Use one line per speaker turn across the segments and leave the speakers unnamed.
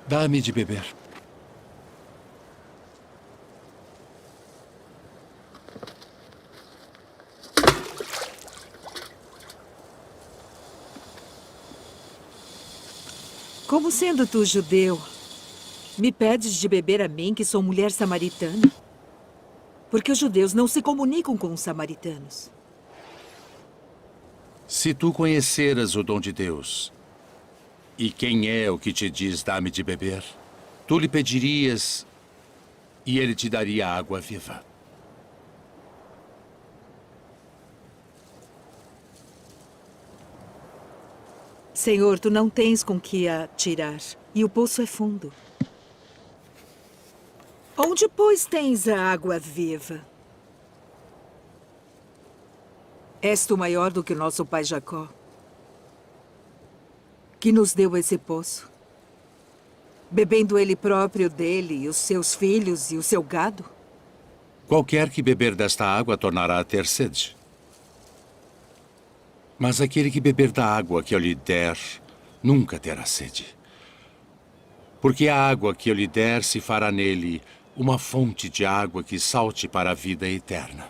Dá-me de beber.
Como sendo tu judeu, me pedes de beber a mim, que sou mulher samaritana? Porque os judeus não se comunicam com os samaritanos.
Se tu conheceras o dom de Deus, e quem é o que te diz dá-me de beber, tu lhe pedirias e ele te daria água viva.
Senhor, tu não tens com que a tirar, e o poço é fundo. Onde, pois, tens a água viva? És tu maior do que o nosso pai Jacó, que nos deu esse poço, bebendo ele próprio dele, e os seus filhos e o seu gado?
Qualquer que beber desta água tornará a ter sede. Mas aquele que beber da água que eu lhe der, nunca terá sede. Porque a água que eu lhe der se fará nele uma fonte de água que salte para a vida eterna.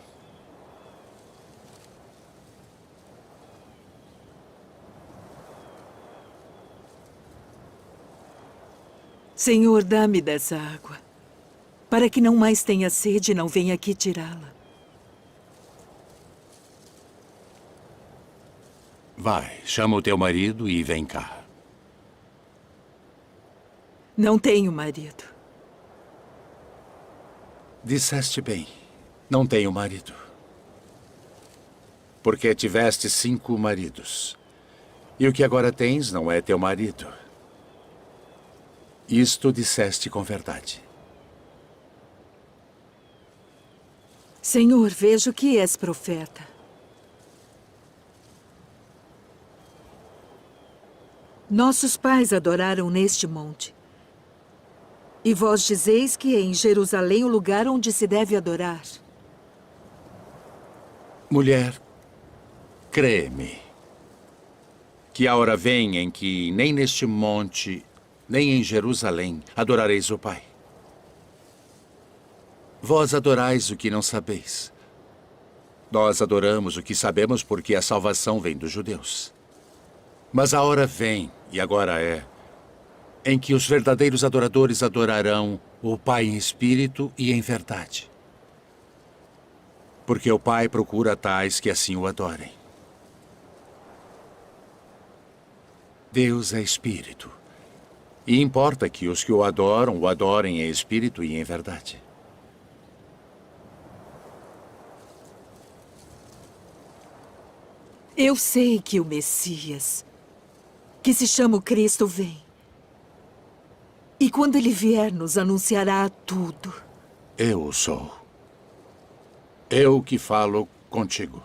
Senhor, dá-me dessa água, para que não mais tenha sede e não venha aqui tirá-la.
Vai, chama o teu marido e vem cá.
Não tenho marido.
Disseste bem, não tenho marido. Porque tiveste 5 maridos. E o que agora tens não é teu marido. Isto disseste com verdade.
Senhor, vejo que és profeta. Nossos pais adoraram neste monte. E vós dizeis que é em Jerusalém o lugar onde se deve adorar.
Mulher, crê-me, que a hora vem em que nem neste monte, nem em Jerusalém adorareis o Pai. Vós adorais o que não sabeis. Nós adoramos o que sabemos porque a salvação vem dos judeus. Mas a hora vem, e agora é, em que os verdadeiros adoradores adorarão o Pai em espírito e em verdade. Porque o Pai procura tais que assim o adorem. Deus é espírito. E importa que os que o adorem em espírito e em verdade.
Eu sei que o Messias, que se chama o Cristo, vem. E quando ele vier, nos anunciará tudo.
Eu o sou. Eu que falo contigo.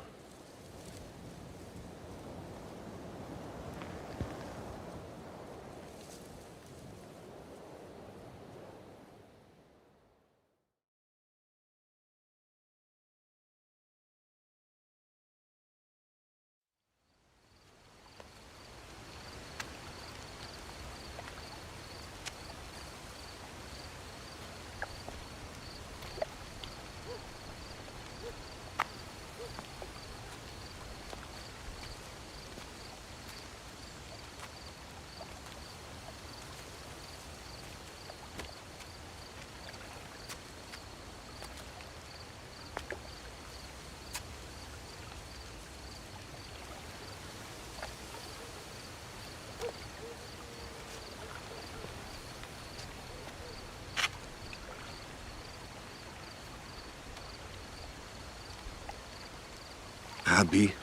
Rabi,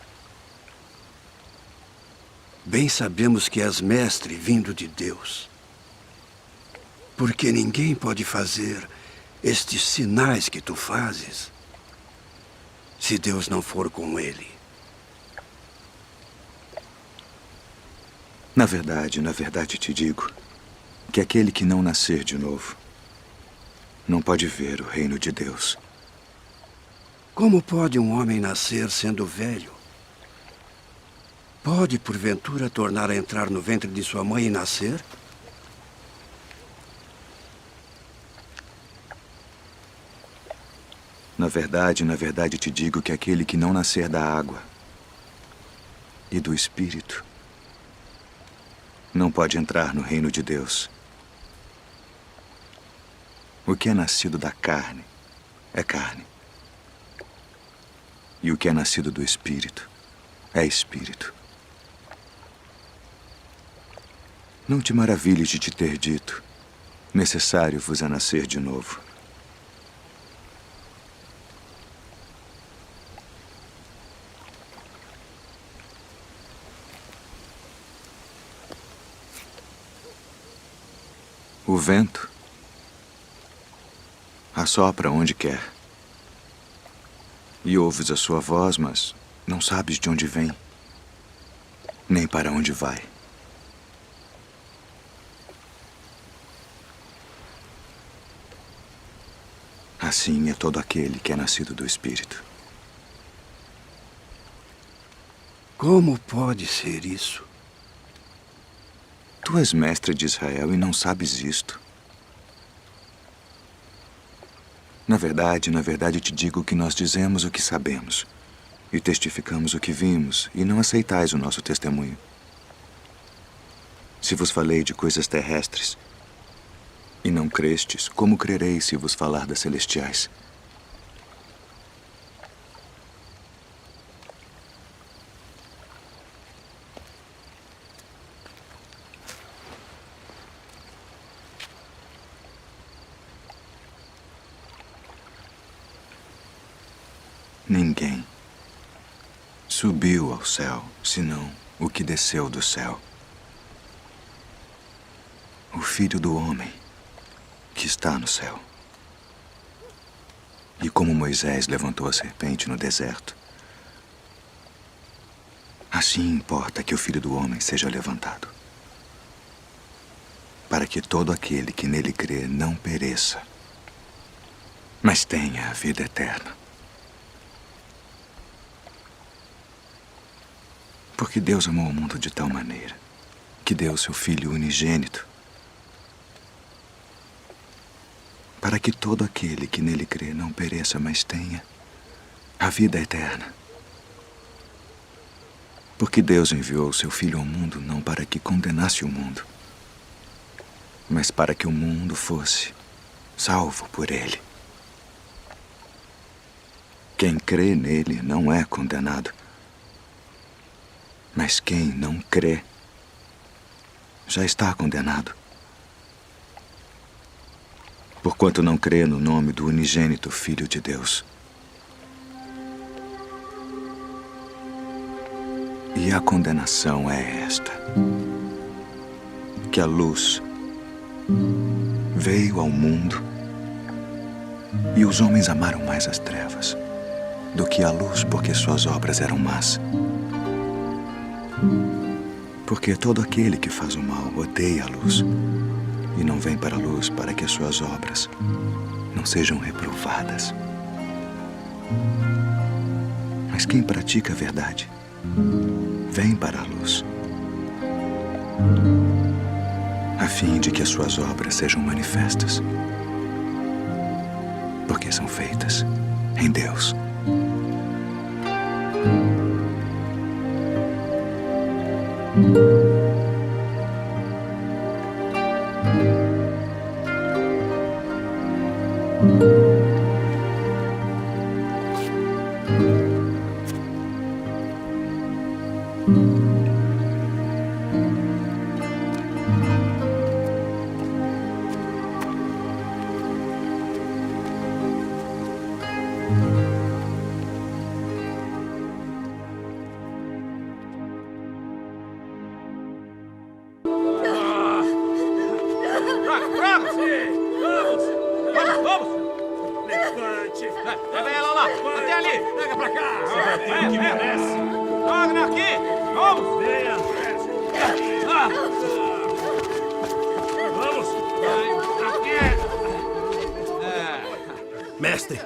bem sabemos que és mestre vindo de Deus. Porque ninguém pode fazer estes sinais que tu fazes se Deus não for com ele.
Na verdade te digo que aquele que não nascer de novo não pode ver o reino de Deus.
Como pode um homem nascer sendo velho? Pode, porventura, tornar a entrar no ventre de sua mãe e nascer?
Na verdade te digo que aquele que não nascer da água e do Espírito não pode entrar no reino de Deus. O que é nascido da carne é carne. E o que é nascido do Espírito é Espírito. Não te maravilhes de te ter dito: necessário vos é nascer de novo. O vento assopra onde quer. E ouves a sua voz, mas não sabes de onde vem, nem para onde vai. Assim é todo aquele que é nascido do Espírito.
Como pode ser isso?
Tu és mestre de Israel e não sabes isto. Na verdade te digo que nós dizemos o que sabemos e testificamos o que vimos, e não aceitais o nosso testemunho. Se vos falei de coisas terrestres e não crestes, como crereis se vos falar das celestiais? Ninguém subiu ao céu, senão o que desceu do céu. O Filho do Homem que está no céu. E como Moisés levantou a serpente no deserto, assim importa que o Filho do Homem seja levantado, para que todo aquele que nele crê não pereça, mas tenha a vida eterna. Porque Deus amou o mundo de tal maneira que deu seu Filho unigênito, para que todo aquele que nele crê não pereça, mas tenha a vida eterna. Porque Deus enviou seu Filho ao mundo não para que condenasse o mundo, mas para que o mundo fosse salvo por ele. Quem crê nele não é condenado, mas quem não crê já está condenado, porquanto não crê no nome do unigênito Filho de Deus. E a condenação é esta: que a luz veio ao mundo e os homens amaram mais as trevas do que a luz, porque suas obras eram más. Porque todo aquele que faz o mal odeia a luz e não vem para a luz, para que as suas obras não sejam reprovadas. Mas quem pratica a verdade vem para a luz, a fim de que as suas obras sejam manifestas, porque são feitas em Deus.
Pega ela lá! Até ali! Pega pra cá! Você vai ter que merece! Wagner, aqui! Vamos! Venha! Vamos! Aqui!
Mestre,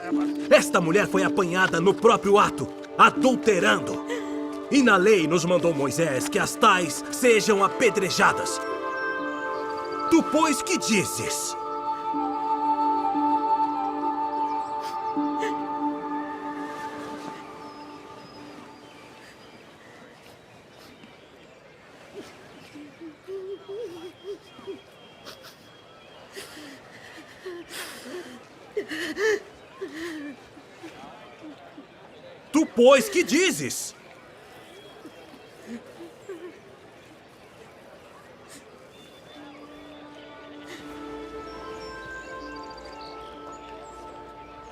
esta mulher foi apanhada no próprio ato, adulterando. E na lei nos mandou Moisés que as tais sejam apedrejadas. Tu, pois, que dizes? Pois que dizes?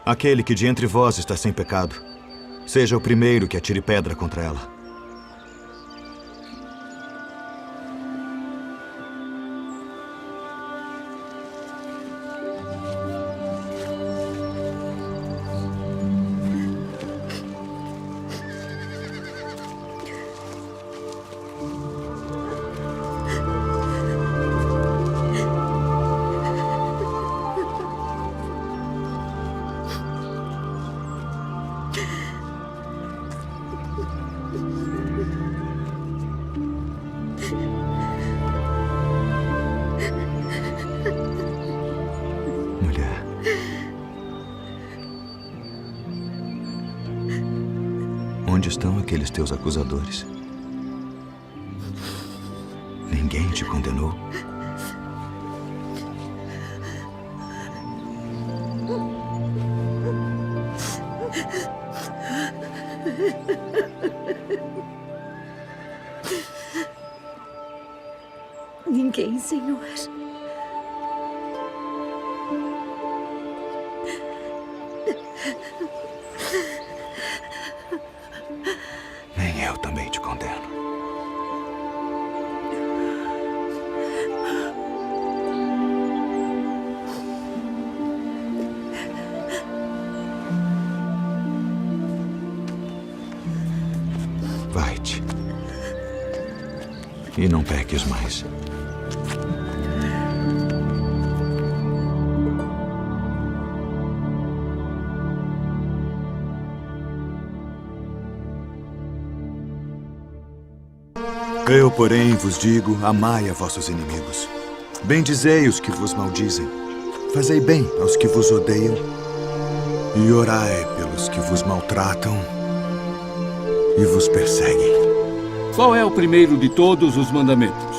Aquele que de entre vós está sem pecado, seja o primeiro que atire pedra contra ela.
Mulher. Onde estão aqueles teus acusadores? Ninguém te condenou?
Ninguém, Senhor.
Nem eu também te condeno. Vai-te. E não peques mais.
Eu, porém, vos digo, amai a vossos inimigos. Bendizei os que vos maldizem. Fazei bem aos que vos odeiam. E orai pelos que vos maltratam e vos perseguem.
Qual é o primeiro de todos os mandamentos?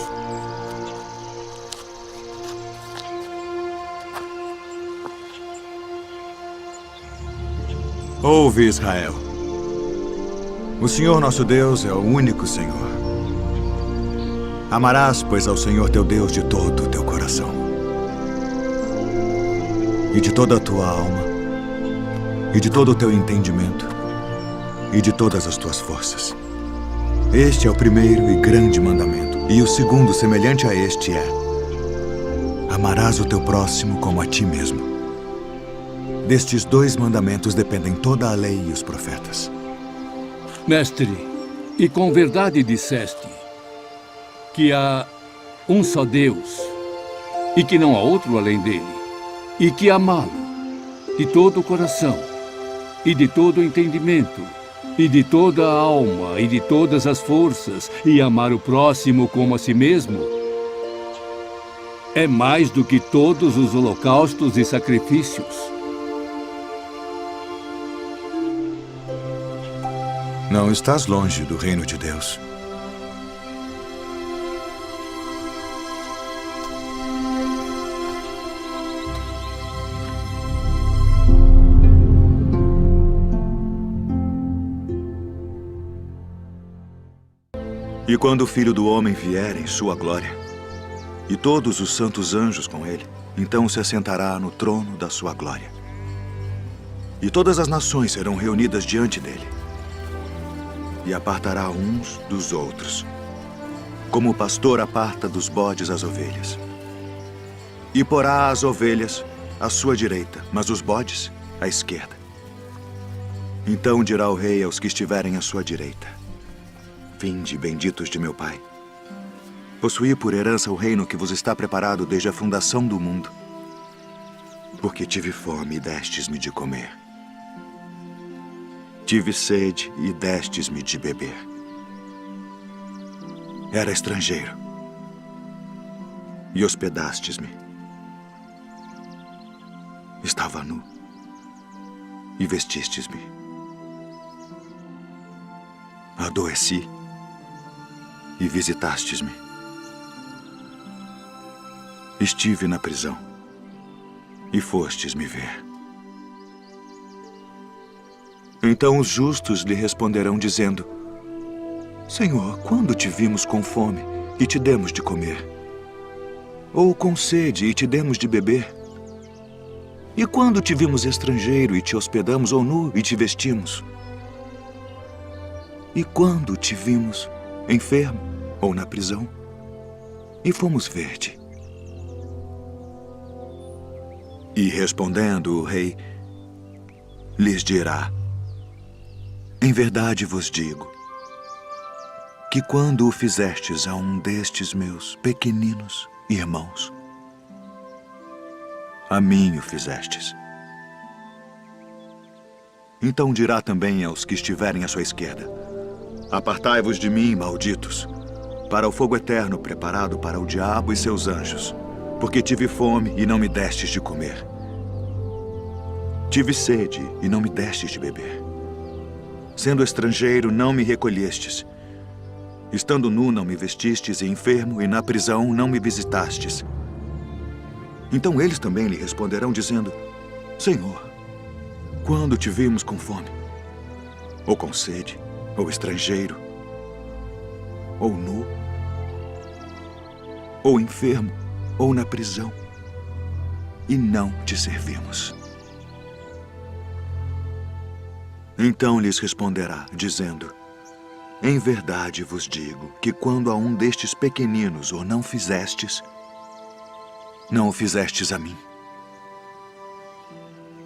Ouve, Israel. O Senhor nosso Deus é o único Senhor. Amarás, pois, ao Senhor teu Deus de todo o teu coração, e de toda a tua alma, e de todo o teu entendimento, e de todas as tuas forças. Este é o primeiro e grande mandamento. E o segundo, semelhante a este, é: amarás o teu próximo como a ti mesmo. Destes dois mandamentos dependem toda a lei e os profetas.
Mestre, e com verdade disseste que há um só Deus e que não há outro além dele, e que amá-lo de todo o coração e de todo o entendimento e de toda a alma e de todas as forças, e amar o próximo como a si mesmo, é mais do que todos os holocaustos e sacrifícios.
Não estás longe do reino de Deus. E quando o Filho do Homem vier em sua glória, e todos os santos anjos com ele, então se assentará no trono da sua glória. E todas as nações serão reunidas diante dele. E apartará uns dos outros, como o pastor aparta dos bodes as ovelhas. E porá as ovelhas à sua direita, mas os bodes à esquerda. Então dirá o rei aos que estiverem à sua direita: vinde, benditos de meu Pai. Possuí por herança o reino que vos está preparado desde a fundação do mundo. Porque tive fome e destes-me de comer. Tive sede e destes-me de beber. Era estrangeiro e hospedastes-me. Estava nu e vestistes-me. Adoeci e visitastes-me. Estive na prisão e fostes me ver. Então os justos lhe responderão dizendo: Senhor, quando te vimos com fome e te demos de comer? Ou com sede e te demos de beber? E quando te vimos estrangeiro e te hospedamos, ou nu e te vestimos? E quando te vimos enfermo ou na prisão e fomos ver-te? E respondendo o rei, lhes dirá: Em verdade vos digo que quando o fizestes a um destes meus pequeninos irmãos, a mim o fizestes. Então dirá também aos que estiverem à sua esquerda: Apartai-vos de mim, malditos, para o fogo eterno preparado para o diabo e seus anjos, porque tive fome e não me destes de comer. Tive sede e não me destes de beber. Sendo estrangeiro, não me recolhestes. Estando nu, não me vestistes, e enfermo, e na prisão, não me visitastes. Então eles também lhe responderão, dizendo: Senhor, quando te vimos com fome, ou com sede, ou estrangeiro, ou nu, ou enfermo, ou na prisão, e não te servimos? Então lhes responderá, dizendo: Em verdade vos digo que quando a um destes pequeninos o não fizestes, não o fizestes a mim.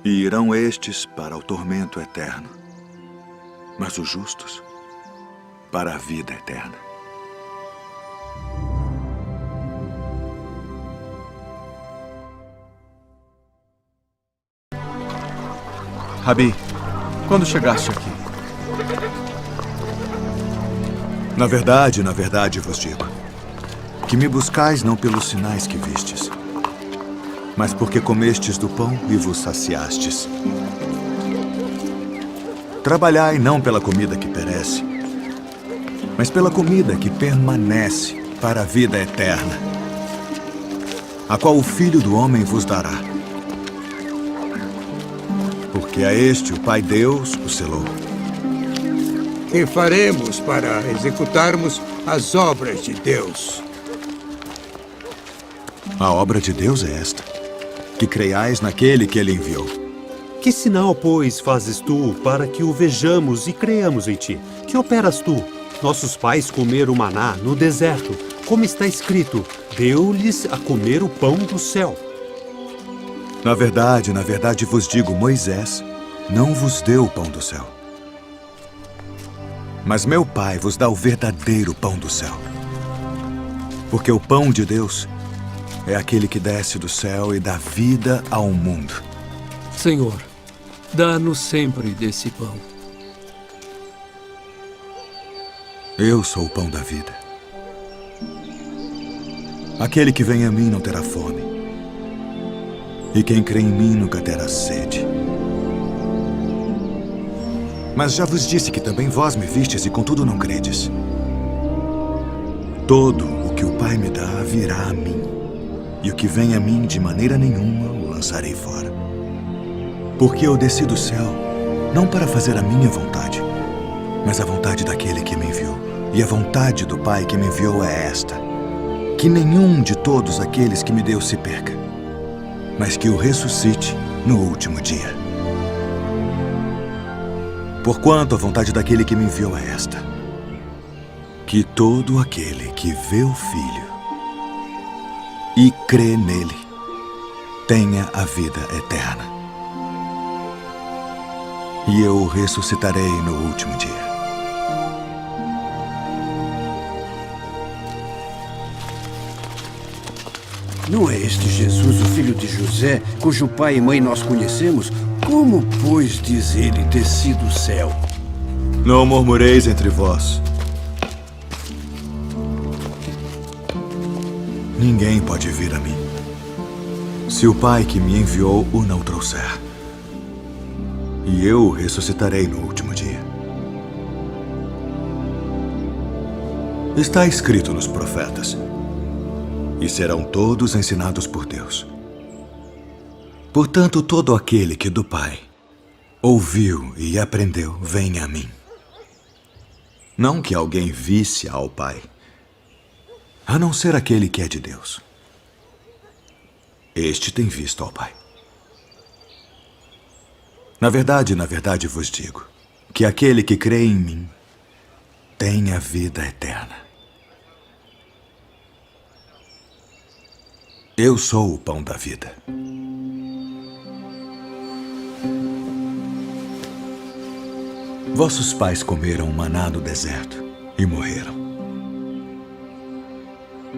E irão estes para o tormento eterno, mas os justos para a vida eterna.
Rabi, quando chegaste aqui?
Na verdade vos digo, que me buscais não pelos sinais que vistes, mas porque comestes do pão e vos saciastes. Trabalhai não pela comida que perece, mas pela comida que permanece para a vida eterna, a qual o Filho do Homem vos dará. Porque a este o Pai Deus o selou.
Que faremos para executarmos as obras de Deus?
A obra de Deus é esta: que creiais naquele que ele enviou.
Que sinal, pois, fazes tu para que o vejamos e creiamos em ti? Que operas tu? Nossos pais comeram maná no deserto, como está escrito: deu-lhes a comer o pão do céu.
Na verdade vos digo, Moisés não vos deu o pão do céu. Mas meu Pai vos dá o verdadeiro pão do céu. Porque o pão de Deus é aquele que desce do céu e dá vida ao mundo.
Senhor, dá-nos sempre desse pão.
Eu sou o pão da vida. Aquele que vem a mim não terá fome. E quem crê em mim nunca terá sede. Mas já vos disse que também vós me vistes e contudo não credes. Todo o que o Pai me dá virá a mim, e o que vem a mim de maneira nenhuma o lançarei fora. Porque eu desci do céu, não para fazer a minha vontade, mas a vontade daquele que me enviou. E a vontade do Pai que me enviou é esta: que nenhum de todos aqueles que me deu se perca, mas que o ressuscite no último dia. Porquanto a vontade daquele que me enviou é esta: que todo aquele que vê o Filho e crê nele tenha a vida eterna. E eu o ressuscitarei no último dia.
Não é este Jesus, o filho de José, cujo pai e mãe nós conhecemos? Como, pois, diz ele, desci do céu?
Não murmureis entre vós. Ninguém pode vir a mim, se o Pai que me enviou o não trouxer. E eu o ressuscitarei no último dia. Está escrito nos profetas: e serão todos ensinados por Deus. Portanto, todo aquele que do Pai ouviu e aprendeu, vem a mim. Não que alguém visse ao Pai, a não ser aquele que é de Deus. Este tem visto ao Pai. Na verdade vos digo que aquele que crê em mim tem a vida eterna. Eu sou o pão da vida. Vossos pais comeram maná no deserto e morreram.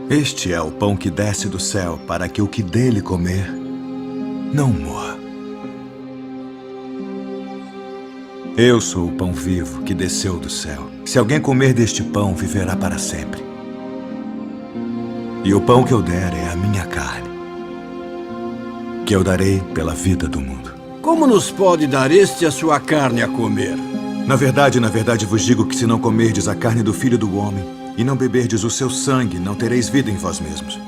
Este é o pão que desce do céu para que o que dele comer não morra. Eu sou o pão vivo que desceu do céu. Se alguém comer deste pão, viverá para sempre. E o pão que eu der é a minha carne, que eu darei pela vida do mundo.
Como nos pode dar este a sua carne a comer?
Na verdade vos digo que se não comerdes a carne do Filho do Homem e não beberdes o seu sangue, não tereis vida em vós mesmos.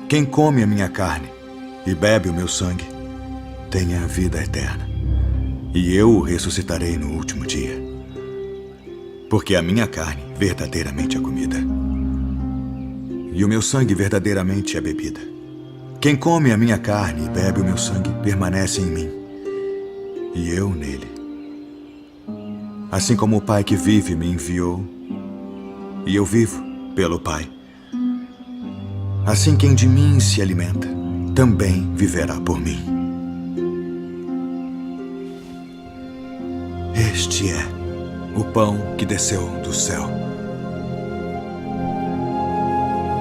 Quem come a minha carne e bebe o meu sangue, tem a vida eterna. E eu o ressuscitarei no último dia. Porque a minha carne verdadeiramente é comida, e o meu sangue verdadeiramente é bebida. Quem come a minha carne e bebe o meu sangue permanece em mim, e eu nele. Assim como o Pai que vive me enviou, e eu vivo pelo Pai, assim quem de mim se alimenta também viverá por mim. Este é o pão que desceu do céu.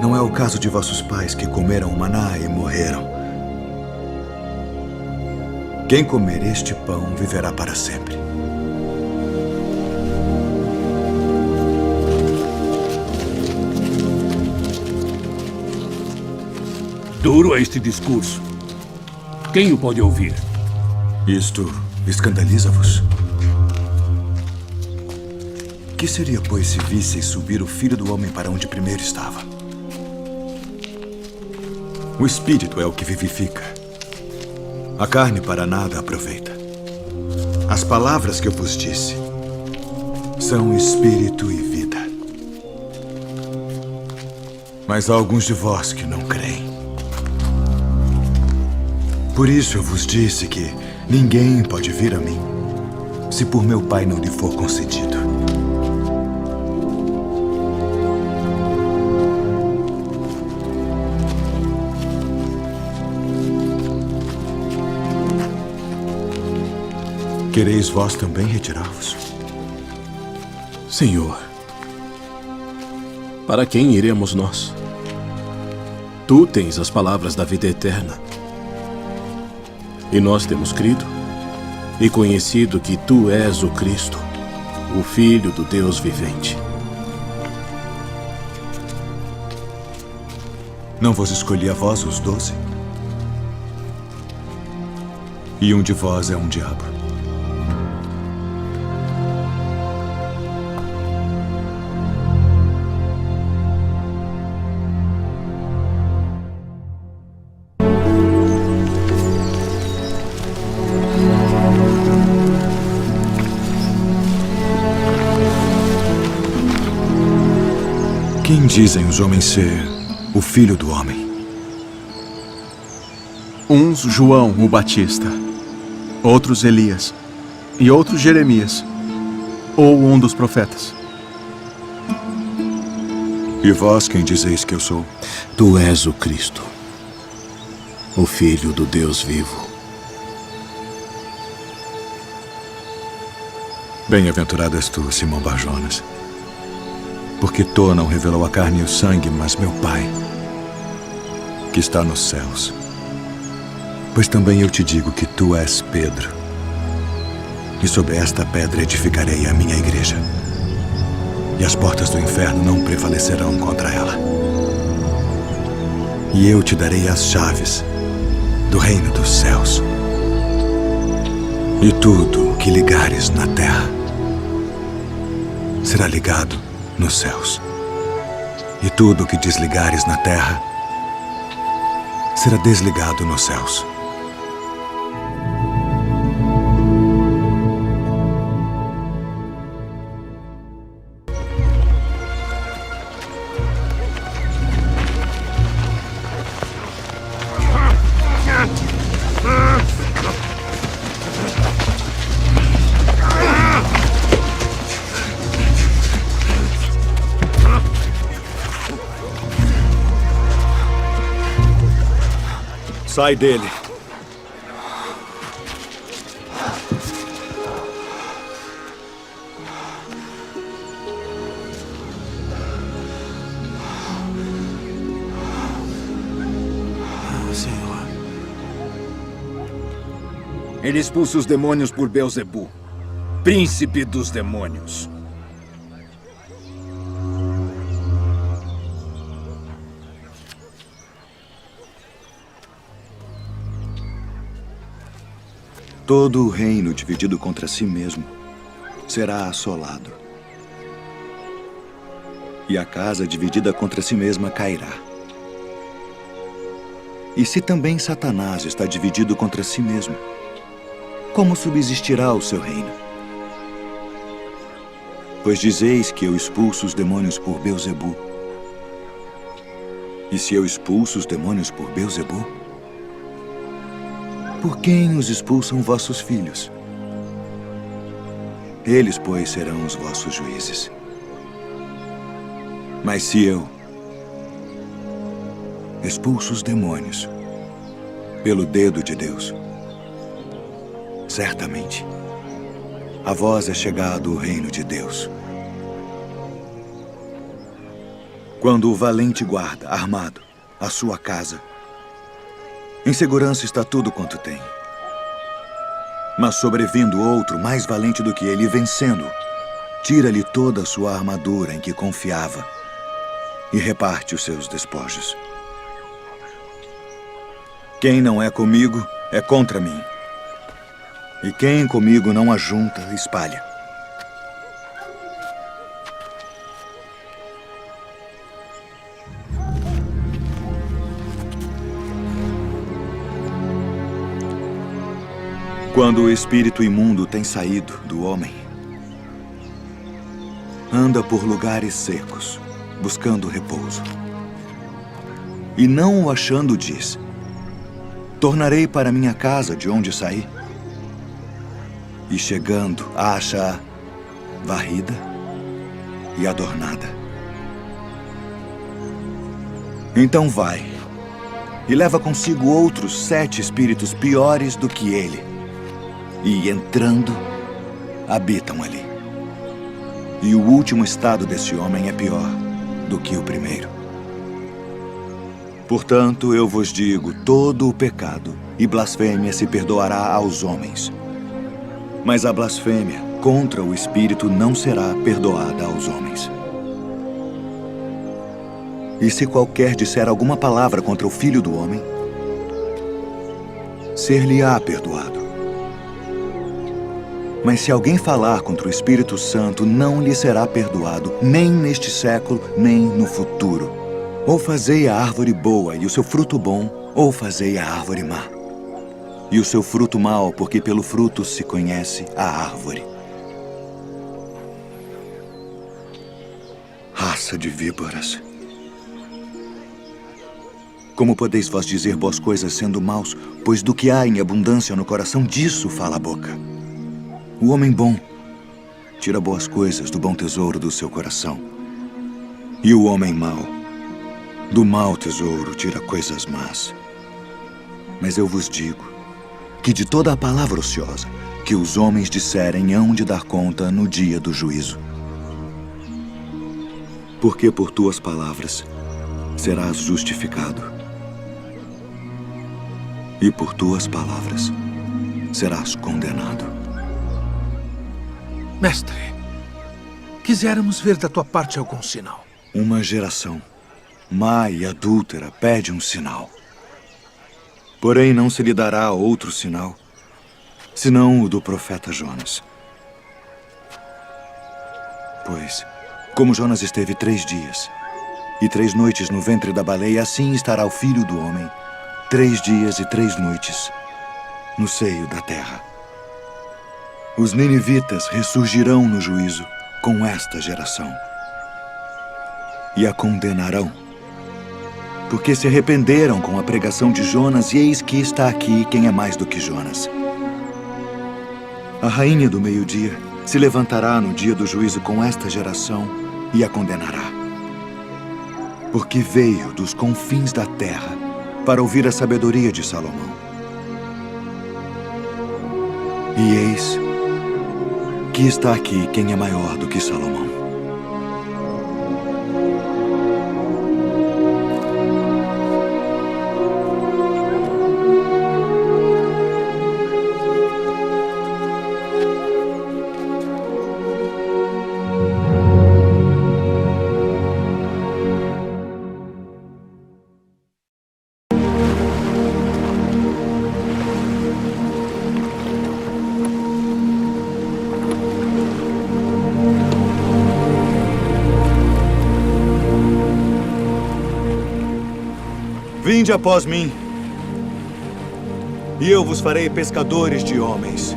Não é o caso de vossos pais que comeram o maná e morreram. Quem comer este pão viverá para sempre.
Duro é este discurso. Quem o pode ouvir?
Isto escandaliza-vos? Que seria, pois, se visseis subir o Filho do Homem para onde primeiro estava? O Espírito é o que vivifica. A carne para nada aproveita. As palavras que eu vos disse são Espírito e vida. Mas há alguns de vós que não creem. Por isso eu vos disse que ninguém pode vir a mim se por meu Pai não lhe for concedido. Quereis vós também retirar-vos?
Senhor, para quem iremos nós? Tu tens as palavras da vida eterna. E nós temos crido e conhecido que tu és o Cristo, o Filho do Deus vivente.
Não vos escolhi a vós os 12? E um de vós é um diabo. Quem dizem os homens ser o Filho do Homem?
Uns João o Batista, outros Elias e outros Jeremias, ou um dos profetas.
E vós quem dizeis que eu sou?
Tu és o Cristo, o Filho do Deus vivo.
Bem-aventurado és tu, Simão Bar-Jonas, porque tu não revelou a carne e o sangue, mas meu Pai, que está nos céus. Pois também eu te digo que tu és Pedro, e sobre esta pedra edificarei a minha igreja, e as portas do inferno não prevalecerão contra ela. E eu te darei as chaves do reino dos céus. E tudo o que ligares na terra será ligado nos céus. E tudo o que desligares na terra será desligado nos céus. Sai dele.
Senhor.
Ele expulsa os demônios por Beelzebu, príncipe dos demônios.
Todo o reino dividido contra si mesmo será assolado. E a casa dividida contra si mesma cairá. E se também Satanás está dividido contra si mesmo, como subsistirá o seu reino? Pois dizeis que eu expulso os demônios por Beelzebu. E se eu expulso os demônios por Beelzebu, por quem os expulsam vossos filhos? Eles, pois, serão os vossos juízes. Mas se eu expulso os demônios pelo dedo de Deus, certamente a vós é chegado o reino de Deus. Quando o valente guarda, armado, a sua casa, em segurança está tudo quanto tem. Mas sobrevindo outro mais valente do que ele, vencendo, tira-lhe toda a sua armadura em que confiava e reparte os seus despojos. Quem não é comigo é contra mim. E quem comigo não ajunta, espalha. Quando o espírito imundo tem saído do homem, anda por lugares secos, buscando repouso. E não o achando, diz: tornarei para minha casa de onde saí. E chegando, acha-a varrida e adornada. Então vai e leva consigo outros 7 espíritos piores do que ele. E, entrando, habitam ali. E o último estado desse homem é pior do que o primeiro. Portanto, eu vos digo, todo o pecado e blasfêmia se perdoará aos homens. Mas a blasfêmia contra o Espírito não será perdoada aos homens. E se qualquer disser alguma palavra contra o Filho do Homem, ser-lhe-á perdoado. Mas se alguém falar contra o Espírito Santo, não lhe será perdoado, nem neste século, nem no futuro. Ou fazei a árvore boa e o seu fruto bom, ou fazei a árvore má. E o seu fruto mau, porque pelo fruto se conhece a árvore. Raça de víboras. Como podeis vós dizer boas coisas sendo maus, pois do que há em abundância no coração, disso fala a boca. O homem bom tira boas coisas do bom tesouro do seu coração. E o homem mau, do mau tesouro, tira coisas más. Mas eu vos digo que de toda a palavra ociosa que os homens disserem hão de dar conta no dia do juízo. Porque por tuas palavras serás justificado, e por tuas palavras serás condenado.
Mestre, quiséramos ver da tua parte algum sinal.
Uma geração má e adúltera pede um sinal. Porém, não se lhe dará outro sinal, senão o do profeta Jonas. Pois, como Jonas esteve 3 dias e 3 noites no ventre da baleia, assim estará o Filho do Homem 3 dias e 3 noites no seio da terra. Os ninivitas ressurgirão no juízo com esta geração e a condenarão, porque se arrependeram com a pregação de Jonas, e eis que está aqui quem é mais do que Jonas. A rainha do meio-dia se levantará no dia do juízo com esta geração e a condenará, porque veio dos confins da terra para ouvir a sabedoria de Salomão. E eis que está aqui quem é maior do que Salomão. Vinde após mim, e eu vos farei pescadores de homens.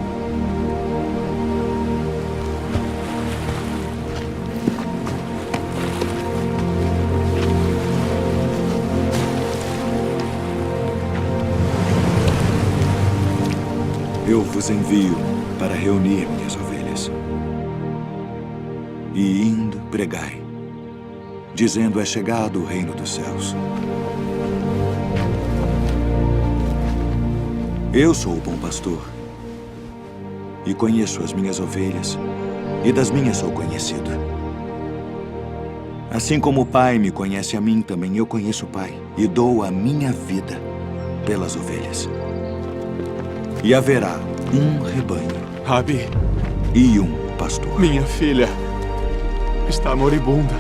Eu vos envio para reunir minhas ovelhas. E indo, pregai, dizendo: é chegado o reino dos céus. Eu sou o bom pastor, e conheço as minhas ovelhas, e das minhas sou conhecido. Assim como o Pai me conhece a mim, também eu conheço o Pai, e dou a minha vida pelas ovelhas. E haverá um rebanho,
Rabi,
e um pastor.
minha filha está moribunda.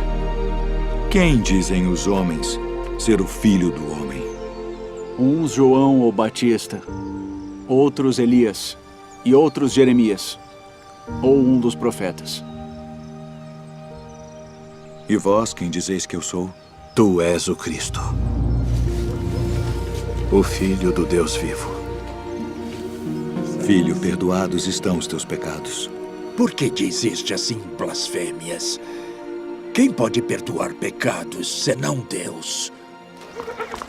Quem dizem os homens ser o filho do homem?
Uns João o Batista, outros Elias e outros Jeremias, ou um dos profetas.
E vós, quem dizeis que eu sou?
Tu és o Cristo, o Filho do Deus vivo.
Filho, perdoados estão os teus pecados.
Por que dizeste assim blasfêmias? Quem pode perdoar pecados senão Deus?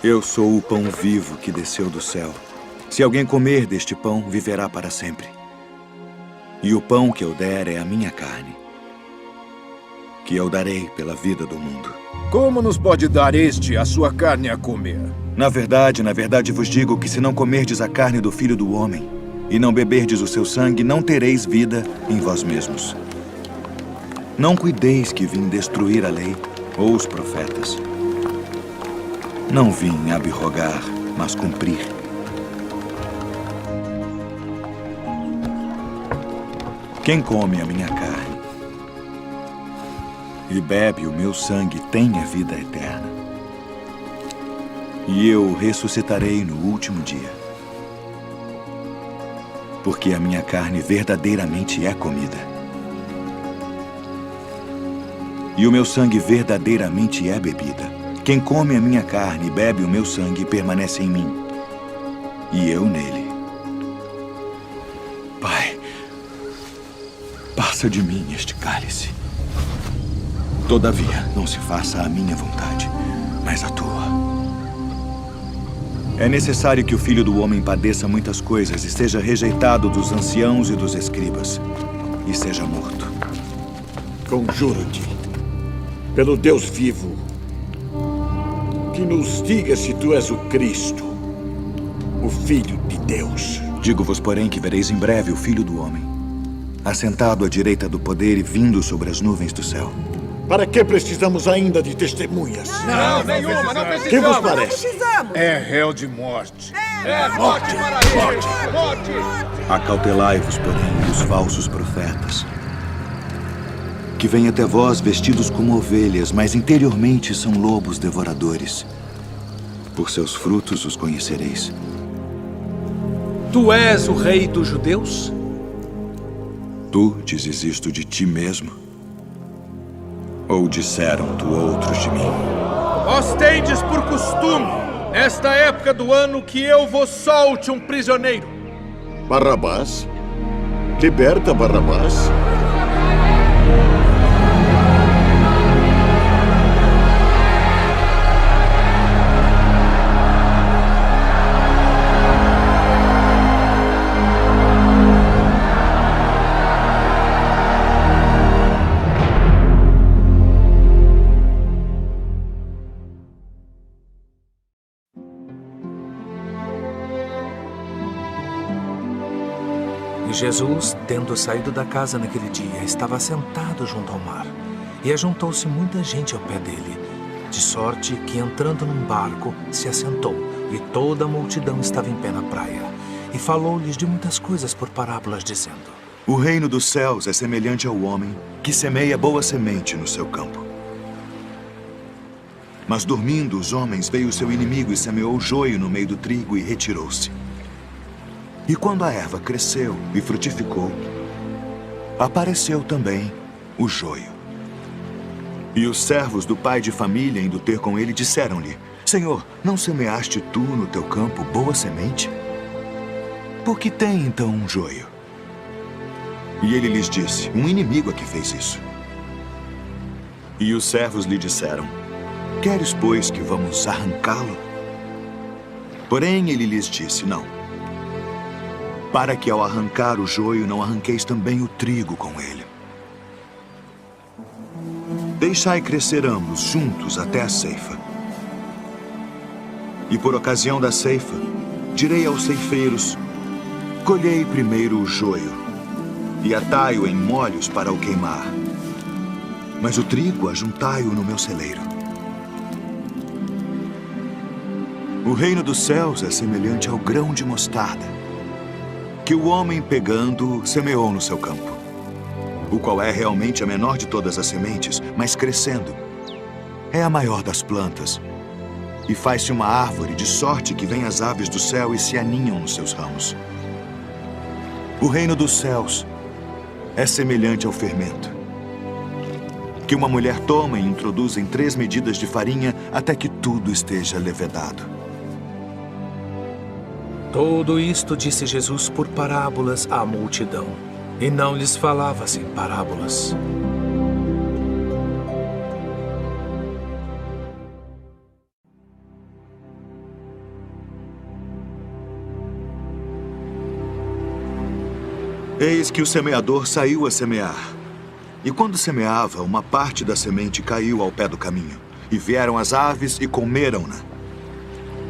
Eu sou o pão vivo que desceu do céu. Se alguém comer deste pão, viverá para sempre. E o pão que eu der é a minha carne, que eu darei pela vida do mundo.
Como nos pode dar este a sua carne a comer?
Na verdade vos digo que se não comerdes a carne do Filho do Homem e não beberdes o seu sangue, não tereis vida em vós mesmos. Não cuideis que vim destruir a lei ou os profetas. Não vim abrogar, mas cumprir. Quem come a minha carne e bebe o meu sangue tem a vida eterna. E eu ressuscitarei no último dia. Porque a minha carne verdadeiramente é comida. E o meu sangue verdadeiramente é bebida. Quem come a minha carne e bebe o meu sangue permanece em mim, e eu nele. Pai, passa de mim este cálice. Todavia, não se faça a minha vontade, mas a tua. É necessário que o Filho do Homem padeça muitas coisas e seja rejeitado dos anciãos e dos escribas, e seja morto.
Conjuro-te, pelo Deus vivo, que nos diga se tu és o Cristo, o Filho de Deus.
Digo-vos, porém, que vereis em breve o Filho do Homem, assentado à direita do poder e vindo sobre as nuvens do céu.
Para que precisamos ainda de testemunhas?
Não, nenhuma, não precisamos.
Que vos parece?
É réu de morte.
Morte, morte.
Morte!
Acautelai-vos, porém, dos falsos profetas, que vêm até vós vestidos como ovelhas, mas interiormente são lobos devoradores. Por seus frutos os conhecereis.
Tu és o rei dos judeus?
Tu dizes isto de ti mesmo? Ou disseram-te outros de mim?
Vós tendes por costume, nesta época do ano, que eu vos solte um prisioneiro.
Barrabás? Liberta Barrabás.
Jesus, tendo saído da casa naquele dia, estava sentado junto ao mar. E ajuntou-se muita gente ao pé dele, de sorte que, entrando num barco, se assentou, e toda a multidão estava em pé na praia. E falou-lhes de muitas coisas por parábolas, dizendo:
O reino dos céus é semelhante ao homem que semeia boa semente no seu campo. Mas dormindo os homens, veio o seu inimigo e semeou joio no meio do trigo e retirou-se. E quando a erva cresceu e frutificou, apareceu também o joio. E os servos do pai de família, indo ter com ele, disseram-lhe: Senhor, não semeaste tu no teu campo boa semente? Por que tem então um joio? E ele lhes disse: Um inimigo é que fez isso. E os servos lhe disseram: Queres, pois, que vamos arrancá-lo? Porém ele lhes disse: Não, para que ao arrancar o joio não arranqueis também o trigo com ele. Deixai crescer ambos juntos até a ceifa. E por ocasião da ceifa, direi aos ceifeiros: Colhei primeiro o joio, e atai-o em molhos para o queimar. Mas o trigo ajuntai-o no meu celeiro. O reino dos céus é semelhante ao grão de mostarda, que o homem pegando semeou no seu campo, o qual é realmente a menor de todas as sementes, mas crescendo é a maior das plantas, e faz-se uma árvore de sorte que vêm as aves do céu e se aninham nos seus ramos. O reino dos céus é semelhante ao fermento, que uma mulher toma e introduz em 3 medidas de farinha até que tudo esteja levedado.
Tudo isto disse Jesus por parábolas à multidão, e não lhes falava sem parábolas.
Eis que o semeador saiu a semear. E quando semeava, uma parte da semente caiu ao pé do caminho, e vieram as aves e comeram-na.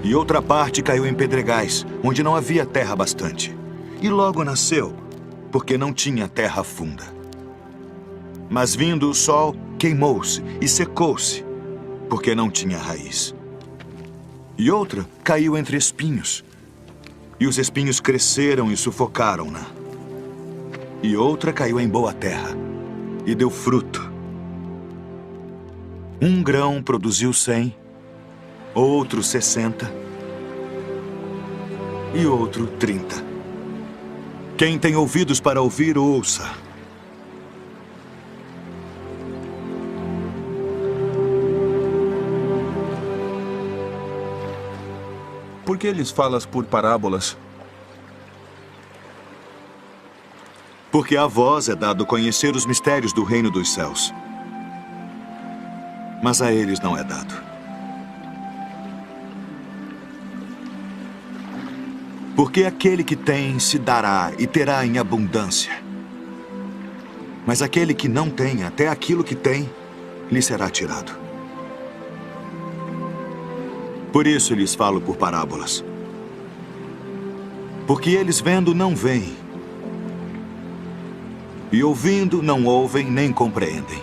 E outra parte caiu em pedregais, onde não havia terra bastante. E logo nasceu, porque não tinha terra funda. Mas vindo o sol, queimou-se e secou-se, porque não tinha raiz. E outra caiu entre espinhos, e os espinhos cresceram e sufocaram-na. E outra caiu em boa terra, e deu fruto. Um grão produziu 100, outro 60 e outro 30. Quem tem ouvidos para ouvir, ouça.
Por que lhes falas por parábolas?
Porque a vós é dado conhecer os mistérios do reino dos céus, mas a eles não é dado. Porque aquele que tem se dará e terá em abundância. Mas aquele que não tem, até aquilo que tem, lhe será tirado. Por isso lhes falo por parábolas. Porque eles vendo não veem, e ouvindo não ouvem nem compreendem.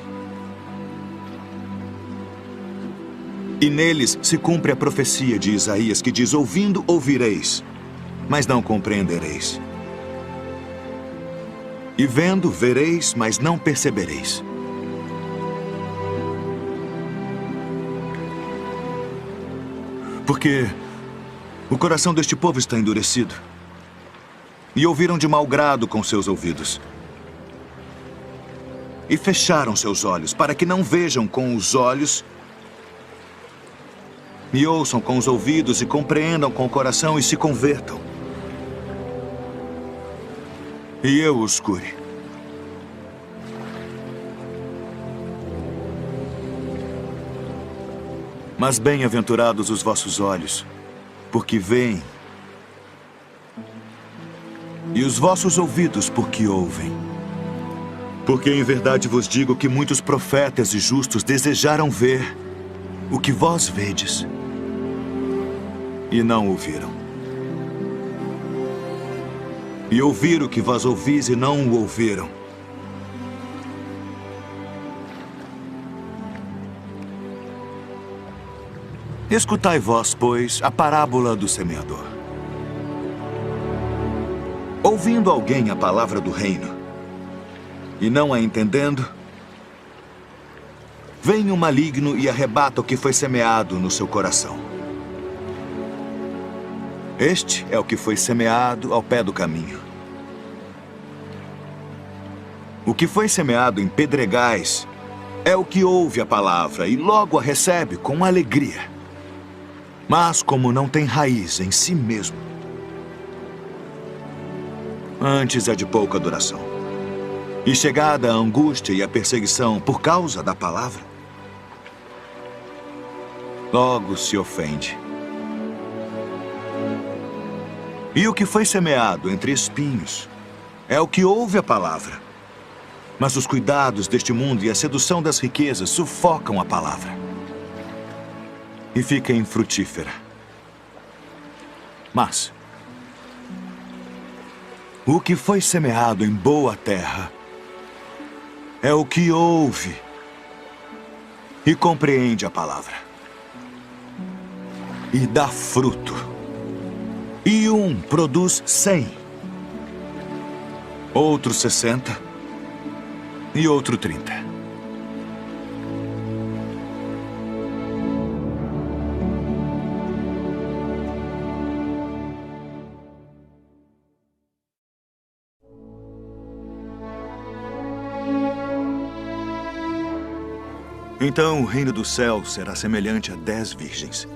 E neles se cumpre a profecia de Isaías que diz: ouvindo ouvireis, mas não compreendereis. E vendo, vereis, mas não percebereis. Porque o coração deste povo está endurecido, e ouviram de mau grado com seus ouvidos, e fecharam seus olhos, para que não vejam com os olhos, e ouçam com os ouvidos, e compreendam com o coração, e se convertam. E eu os cure. Mas bem-aventurados os vossos olhos, porque veem, e os vossos ouvidos, porque ouvem. Porque em verdade vos digo que muitos profetas e justos desejaram ver o que vós vedes, e não o viram. e ouvir o que vós ouvis e não o ouviram. Escutai vós, pois, a parábola do semeador. Ouvindo alguém a palavra do reino, e não a entendendo, vem o maligno e arrebata o que foi semeado no seu coração. Este é o que foi semeado ao pé do caminho. O que foi semeado em pedregais é o que ouve a palavra e logo a recebe com alegria. Mas como não tem raiz em si mesmo, antes é de pouca duração. E chegada a angústia e a perseguição por causa da palavra, logo se ofende. E o que foi semeado entre espinhos é o que ouve a palavra. Mas os cuidados deste mundo e a sedução das riquezas sufocam a palavra e fica infrutífera. Mas o que foi semeado em boa terra é o que ouve e compreende a palavra e dá fruto. E um produz 100, outro 60 e outro 30. Então o reino do céu será semelhante a 10 virgens,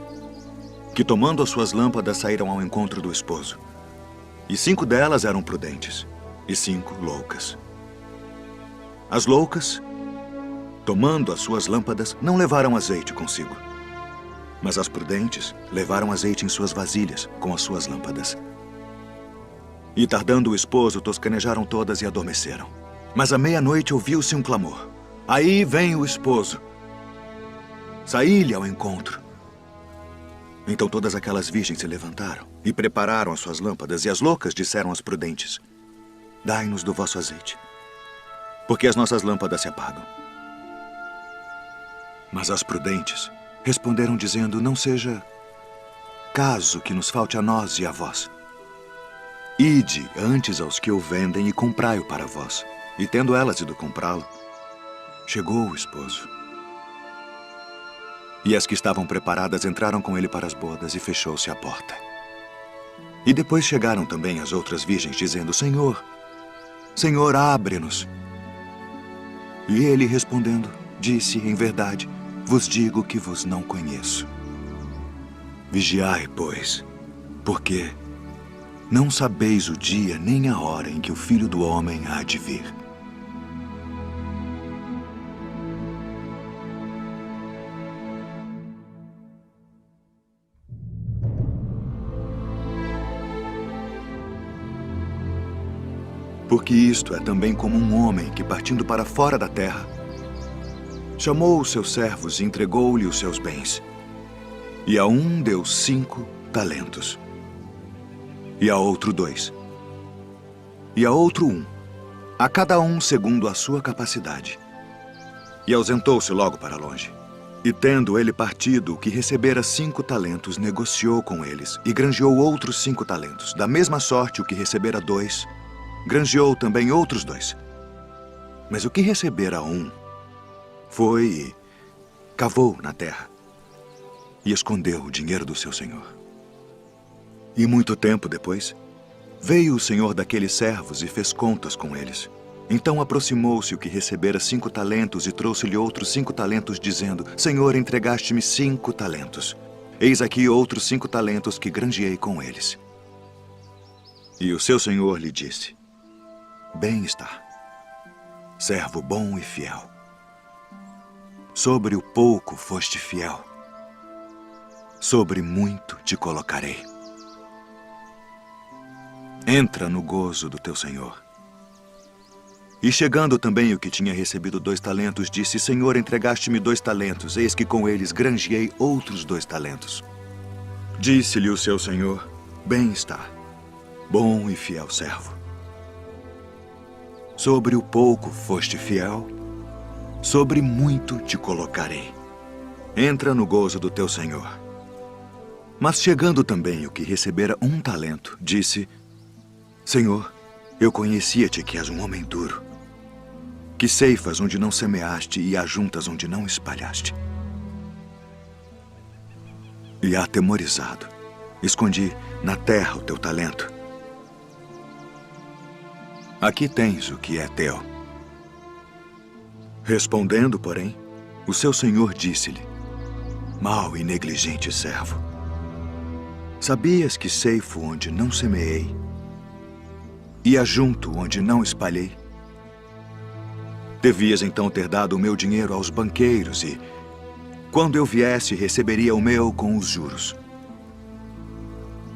que tomando as suas lâmpadas saíram ao encontro do esposo. E 5 delas eram prudentes, e 5 loucas. As loucas, tomando as suas lâmpadas, não levaram azeite consigo. Mas as prudentes levaram azeite em suas vasilhas com as suas lâmpadas. E tardando o esposo, toscanejaram todas e adormeceram. Mas à meia-noite ouviu-se um clamor. Aí vem o esposo. Saí-lhe ao encontro. Então todas aquelas virgens se levantaram e prepararam as suas lâmpadas, e as loucas disseram às prudentes: dai-nos do vosso azeite, porque as nossas lâmpadas se apagam. Mas as prudentes responderam dizendo: não seja caso que nos falte a nós e a vós. Ide antes aos que o vendem e comprai-o para vós. E tendo elas ido comprá-lo, chegou o esposo. E as que estavam preparadas entraram com ele para as bodas, e fechou-se a porta. E depois chegaram também as outras virgens, dizendo: Senhor, Senhor, abre-nos. E ele, respondendo, disse: em verdade, vos digo que vos não conheço. Vigiai, pois, porque não sabeis o dia nem a hora em que o Filho do Homem há de vir. Porque isto é também como um homem que, partindo para fora da terra, chamou os seus servos e entregou-lhe os seus bens. E a um deu 5 talentos, e a outro 2, e a outro 1, a cada um segundo a sua capacidade. E ausentou-se logo para longe. E tendo ele partido, o que recebera 5 talentos, negociou com eles, e granjeou outros 5 talentos. Da mesma sorte, o que recebera 2, granjeou também outros 2. Mas o que recebera 1, foi e cavou na terra, e escondeu o dinheiro do seu senhor. E muito tempo depois, veio o senhor daqueles servos e fez contas com eles. Então aproximou-se o que recebera 5 talentos e trouxe-lhe outros 5 talentos, dizendo: Senhor, entregaste-me 5 talentos. Eis aqui outros 5 talentos que granjeei com eles. E o seu senhor lhe disse: bem está, servo bom e fiel. Sobre o pouco foste fiel, sobre muito te colocarei. Entra no gozo do teu senhor. E chegando também o que tinha recebido 2 talentos, disse: Senhor, entregaste-me 2 talentos, eis que com eles granjeei outros 2 talentos. Disse-lhe o seu senhor: bem está, bom e fiel servo. Sobre o pouco foste fiel, sobre muito te colocarei. Entra no gozo do teu Senhor. Mas chegando também o que recebera 1 talento, disse: Senhor, eu conhecia-te que és um homem duro, que ceifas onde não semeaste e ajuntas onde não espalhaste. E atemorizado, escondi na terra o teu talento. Aqui tens o que é teu. Respondendo, porém, o seu senhor disse-lhe: Mau e negligente servo, sabias que ceifo onde não semeei e ajunto onde não espalhei? Devias então ter dado o meu dinheiro aos banqueiros e, quando eu viesse, receberia o meu com os juros.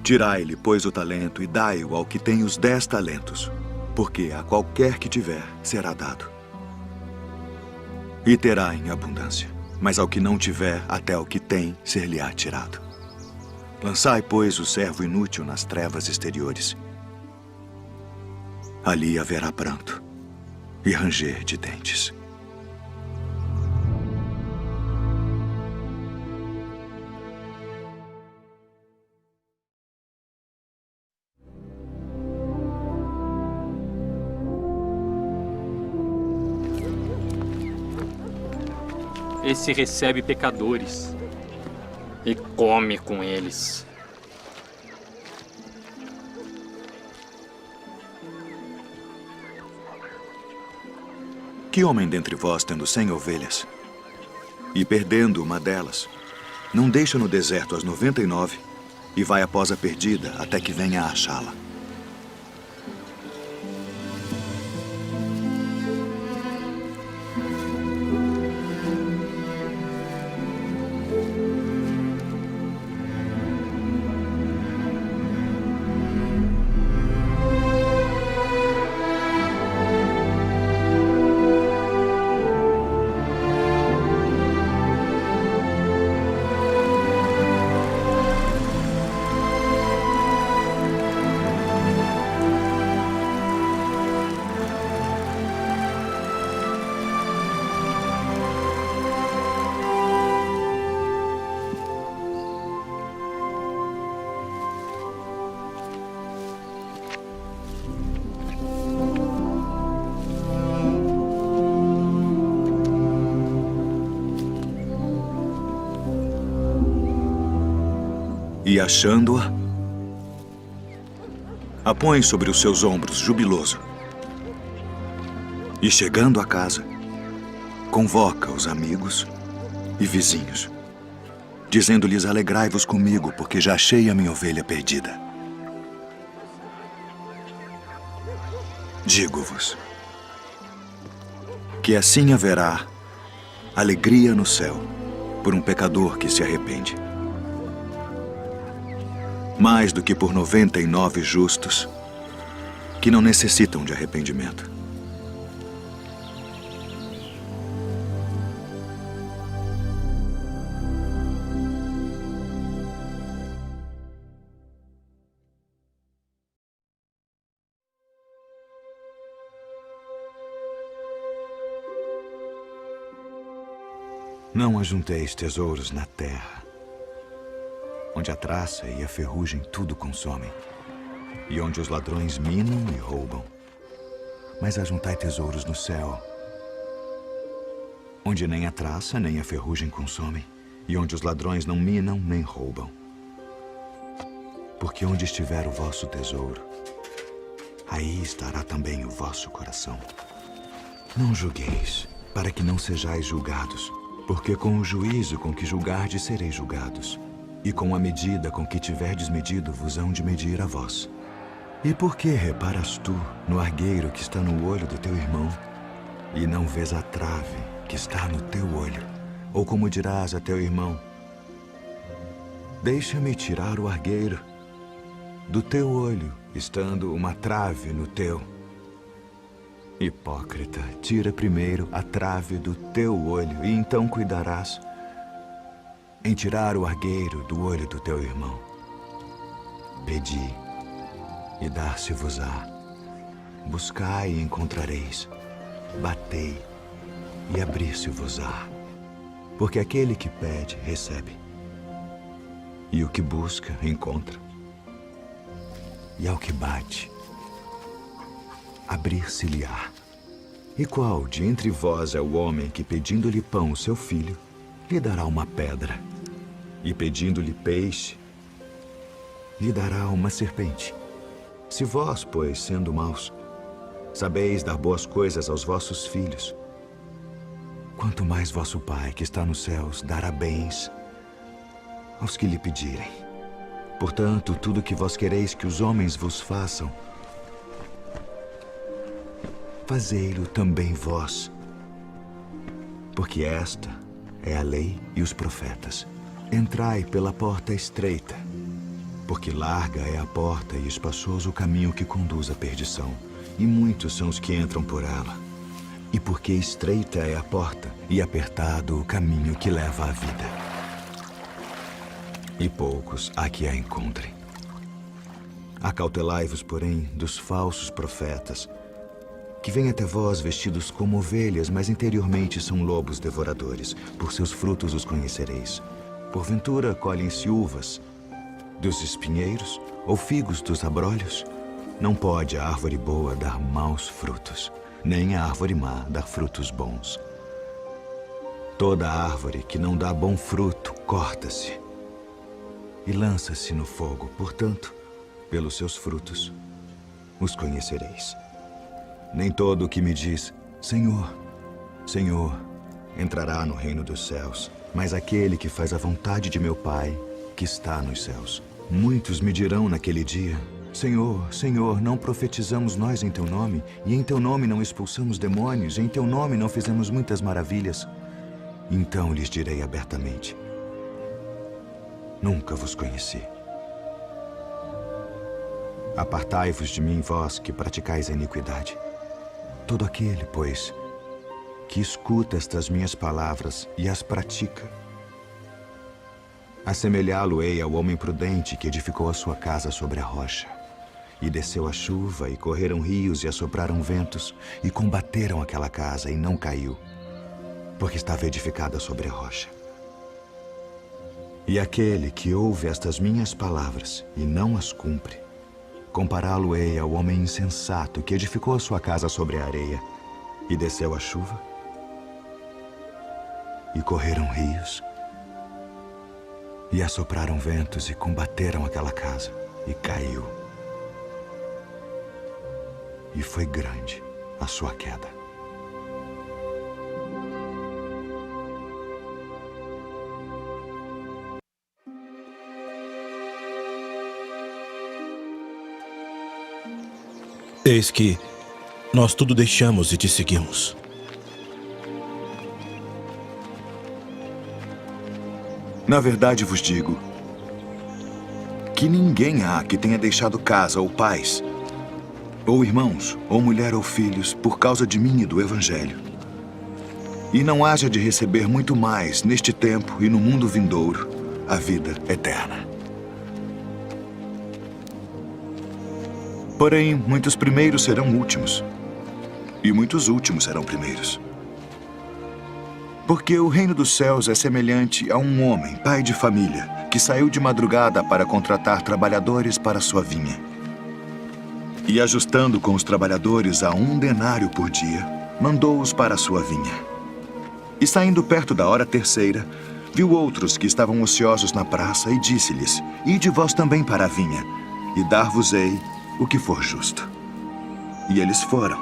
Tirai-lhe, pois, o talento e dai-o ao que tem os 10 talentos, porque a qualquer que tiver será dado. E terá em abundância, mas ao que não tiver, até o que tem ser-lhe-á tirado. Lançai, pois, o servo inútil nas trevas exteriores. Ali haverá pranto e ranger de dentes.
Esse recebe pecadores e come com eles.
Que homem dentre vós, tendo 100 ovelhas, e perdendo uma delas, não deixa no deserto as 99 e vai após a perdida até que venha a achá-la? E achando-a, a põe sobre os seus ombros, jubiloso. E chegando a casa, convoca os amigos e vizinhos, dizendo-lhes: alegrai-vos comigo, porque já achei a minha ovelha perdida. Digo-vos que assim haverá alegria no céu por um pecador que se arrepende, mais do que por 99 justos que não necessitam de arrependimento.
Não ajunteis tesouros na terra, onde a traça e a ferrugem tudo consomem, e onde os ladrões minam e roubam. Mas ajuntai tesouros no céu, onde nem a traça nem a ferrugem consomem, e onde os ladrões não minam nem roubam. Porque onde estiver o vosso tesouro, aí estará também o vosso coração. Não julgueis, para que não sejais julgados, porque com o juízo com que julgardes sereis julgados, e com a medida com que tiverdes medido vos hão de medir a vós. E por que reparas tu no argueiro que está no olho do teu irmão, e não vês a trave que está no teu olho? Ou como dirás a teu irmão: deixa-me tirar o argueiro do teu olho, estando uma trave no teu? Hipócrita, tira primeiro a trave do teu olho, e então cuidarás em tirar o argueiro do olho do teu irmão. Pedi, e dar-se-vos-á. Buscai e encontrareis. Batei e abrir-se-vos-á. Porque aquele que pede, recebe. E o que busca, encontra. E ao que bate, abrir-se-lhe-á. E qual de entre vós é o homem que, pedindo-lhe pão, seu filho, lhe dará uma pedra? E pedindo-lhe peixe, lhe dará uma serpente? Se vós, pois, sendo maus, sabeis dar boas coisas aos vossos filhos, quanto mais vosso Pai, que está nos céus, dará bens aos que lhe pedirem. Portanto, tudo que vós quereis que os homens vos façam, fazei-lo também vós. Porque esta é a lei e os profetas. Entrai pela porta estreita, porque larga é a porta e espaçoso o caminho que conduz à perdição, e muitos são os que entram por ela. E porque estreita é a porta e apertado o caminho que leva à vida, e poucos há que a encontrem. Acautelai-vos, porém, dos falsos profetas, que vêm até vós vestidos como ovelhas, mas interiormente são lobos devoradores. Por seus frutos os conhecereis. Porventura colhem-se uvas dos espinheiros ou figos dos abrolhos? Não pode a árvore boa dar maus frutos, nem a árvore má dar frutos bons. Toda árvore que não dá bom fruto corta-se e lança-se no fogo. Portanto, pelos seus frutos os conhecereis. Nem todo o que me diz, Senhor, Senhor, entrará no reino dos céus, mas aquele que faz a vontade de meu Pai, que está nos céus. Muitos me dirão naquele dia, Senhor, Senhor, não profetizamos nós em Teu nome, e em Teu nome não expulsamos demônios, e em Teu nome não fizemos muitas maravilhas? Então lhes direi abertamente, nunca vos conheci. Apartai-vos de mim, vós que praticais a iniquidade. Todo aquele, pois, que escuta estas minhas palavras e as pratica, assemelhá-lo-ei ao homem prudente que edificou a sua casa sobre a rocha. E desceu a chuva, e correram rios, e assopraram ventos, e combateram aquela casa, e não caiu, porque estava edificada sobre a rocha. E aquele que ouve estas minhas palavras e não as cumpre, compará-lo-ei ao homem insensato que edificou a sua casa sobre a areia, e desceu a chuva, e correram rios, e assopraram ventos, e combateram aquela casa, e caiu. E foi grande a sua queda.
Eis que nós tudo deixamos e te seguimos.
Na verdade vos digo que ninguém há que tenha deixado casa ou pais, ou irmãos, ou mulher ou filhos, por causa de mim e do Evangelho, e não haja de receber muito mais neste tempo e no mundo vindouro a vida eterna. Porém, muitos primeiros serão últimos, e muitos últimos serão primeiros. Porque o reino dos céus é semelhante a um homem, pai de família, que saiu de madrugada para contratar trabalhadores para sua vinha. E ajustando com os trabalhadores a 1 denário por dia, mandou-os para a sua vinha. E saindo perto da hora terceira, viu outros que estavam ociosos na praça e disse-lhes, ide vós também para a vinha, e dar-vos-ei o que for justo. E eles foram.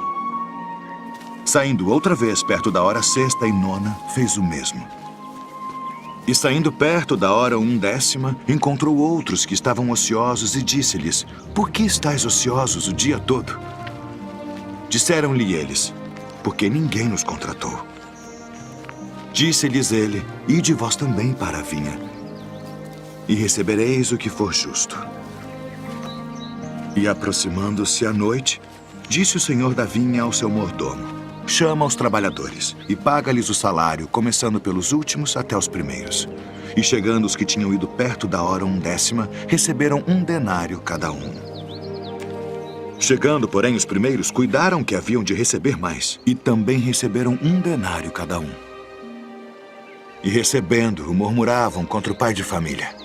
Saindo outra vez perto da hora sexta e nona, fez o mesmo. E saindo perto da hora 1/10, encontrou outros que estavam ociosos e disse-lhes, por que estáis ociosos o dia todo? Disseram-lhe eles, porque ninguém nos contratou. Disse-lhes ele, ide vós também para a vinha, e recebereis o que for justo. E aproximando-se a noite, disse o senhor da vinha ao seu mordomo, chama os trabalhadores e paga-lhes o salário, começando pelos últimos até os primeiros. E chegando os que tinham ido perto da hora 1/10, receberam 1 denário cada um. Chegando, porém, os primeiros cuidaram que haviam de receber mais, e também receberam 1 denário cada um. E recebendo-o, murmuravam contra o pai de família,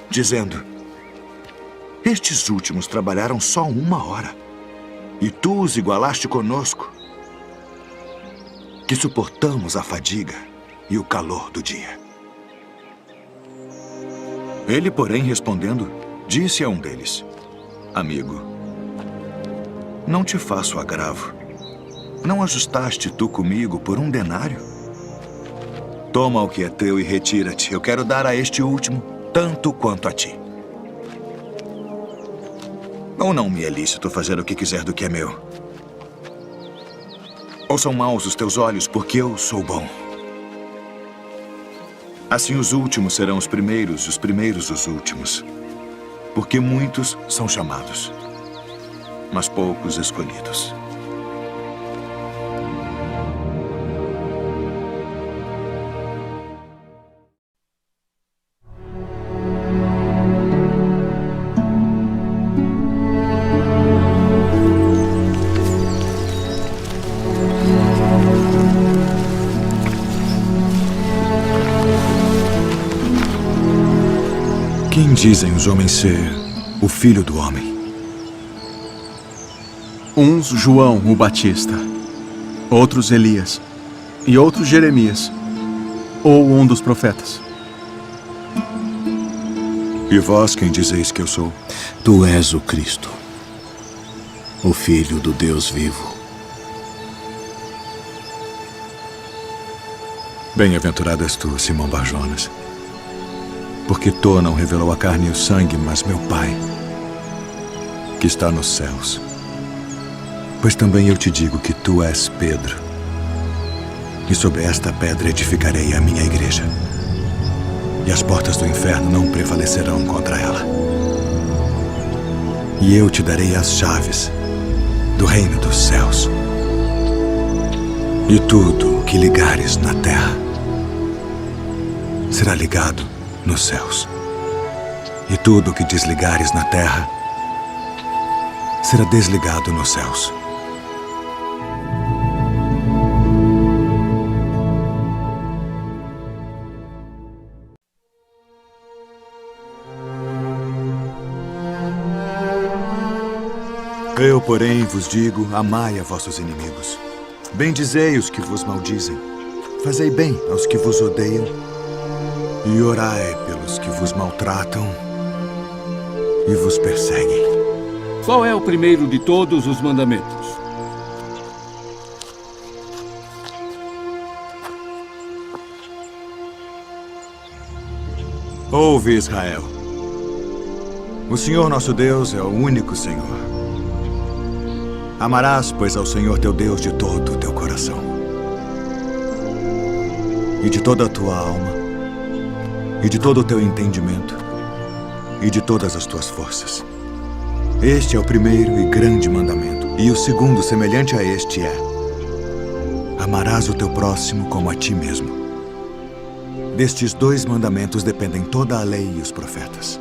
dizendo: estes últimos trabalharam só 1 hora, e tu os igualaste conosco, que suportamos a fadiga e o calor do dia. Ele, porém, respondendo, disse a um deles: amigo, não te faço agravo. Não ajustaste tu comigo por 1 denário? Toma o que é teu e retira-te. Eu quero dar a este último tanto quanto a ti. Ou não me é lícito fazer o que quiser do que é meu? Ou são maus os teus olhos porque eu sou bom? Assim os últimos serão os primeiros os últimos. Porque muitos são chamados, mas poucos escolhidos. Quem dizem os homens ser o Filho do Homem?
Uns João o Batista, outros Elias, e outros Jeremias, ou um dos profetas.
E vós quem dizeis que eu sou?
Tu és o Cristo, o Filho do Deus vivo.
Bem-aventurado és tu, Simão Bar-Jonas, porque tu não revelou a carne e o sangue, mas meu Pai, que está nos céus. Pois também eu te digo que tu és Pedro, e sobre esta pedra edificarei a minha igreja, e as portas do inferno não prevalecerão contra ela. E eu te darei as chaves do reino dos céus. E tudo o que ligares na terra será ligado nos céus. E tudo o que desligares na terra será desligado nos céus. Eu, porém, vos digo, amai a vossos inimigos. Bendizei os que vos maldizem. Fazei bem aos que vos odeiam. E orai pelos que vos maltratam e vos perseguem.
Qual é o primeiro de todos os mandamentos?
Ouve, Israel. O Senhor nosso Deus é o único Senhor. Amarás, pois, ao Senhor teu Deus de todo o teu coração, e de toda a tua alma, e de todo o teu entendimento, e de todas as tuas forças. Este é o primeiro e grande mandamento. E o segundo, semelhante a este, é: amarás o teu próximo como a ti mesmo. Destes 2 mandamentos dependem toda a lei e os profetas.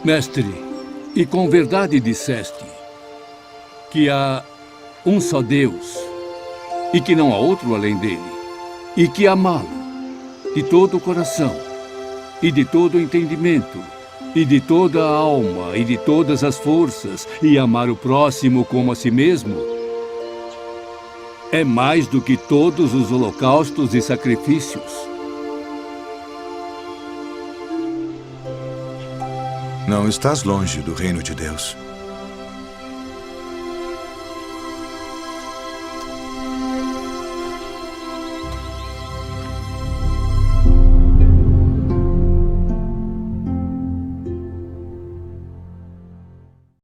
Mestre, e com verdade disseste que há um só Deus e que não há outro além dele, e que amá-lo de todo o coração e de todo o entendimento e de toda a alma e de todas as forças, e amar o próximo como a si mesmo, é mais do que todos os holocaustos e sacrifícios.
Não estás longe do reino de Deus.